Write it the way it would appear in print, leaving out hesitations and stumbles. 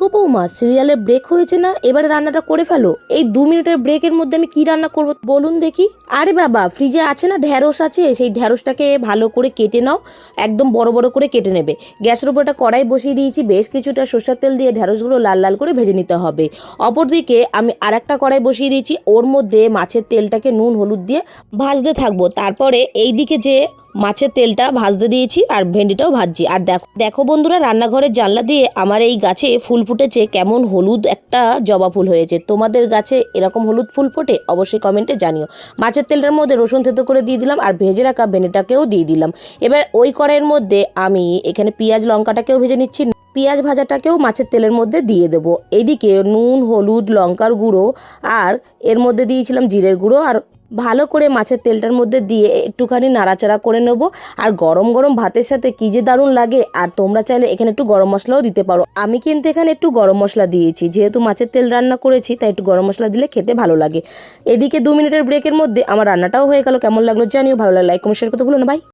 গো বৌমা, সিরিয়ালের ব্রেক হয়েছে না, এবারে রান্নাটা করে ফেলো। এই 2 মিনিটের ব্রেকের মধ্যে আমি কি রান্না করব বলুন দেখি। আরে বাবা, ফ্রিজে আছে না ঢ্যাঁড়স আছে, সেই ঢ্যাঁড়সটাকে ভালো করে কেটে নাও, একদম বড় বড় করে কেটে নেবে। গ্যাসের উপর একটা কড়াই বসিয়ে দিয়েছি, বেশ কিছুটা সরষের তেল দিয়ে ঢ্যাঁড়সগুলো লাল লাল করে ভেজে নিতে হবে। অপরদিকে আমি আরেকটা কড়াই বসিয়ে দিয়েছি, ওর মধ্যে মাছের তেলটাকে নুন হলুদ দিয়ে ভাজতে থাকবো। তারপরে এইদিকে যে মাছের তেলটা ভাজতে দিয়েছি আর ভেন্ডিটাও ভাজছি। আর দেখো দেখো বন্ধুরা, রান্নাঘরের জানলা দিয়ে আমার এই গাছে ফুল ফুটেছে, কেমন হলুদ একটা জবা ফুল হয়েছে। তোমাদের গাছে এরকম হলুদ ফুল ফোটে? অবশ্যই কমেন্টে জানিও। মাছের তেলটার মধ্যে রসুন থেতো করে দিয়ে দিলাম আর ভেজে রাখা ভেন্ডিটাকেও দিয়ে দিলাম। এবার ওই কড়াইয়ের মধ্যে আমি এখানে পেঁয়াজ লঙ্কাটাকেও ভেজে নিচ্ছি। পেঁয়াজ ভাজাটাকেও মাছের তেলের মধ্যে দিয়ে দেবো। এইদিকে নুন হলুদ লঙ্কার গুঁড়ো আর এর মধ্যে দিয়েছিলাম জিরের গুঁড়ো, আর ভালো করে মাছের তেলটার মধ্যে দিয়ে একটুখানি নাড়াচাড়া করে নেবো। আর গরম গরম ভাতের সাথে কী যে দারুণ লাগে। আর তোমরা চাইলে এখানে একটু গরম মশলাও দিতে পারো। আমি কিন্তু এখানে একটু গরম মশলা দিয়েছি, যেহেতু মাছের তেল রান্না করেছি তাই একটু গরম মশলা দিলে খেতে ভালো লাগে। এদিকে 2 মিনিটের ব্রেকের মধ্যে আমার রান্নাটাও হয়ে গেল। কেমন লাগলো জানিও, ভালো লাগলে লাইক কমেন্ট শেয়ার করতে ভুলো না। বাই।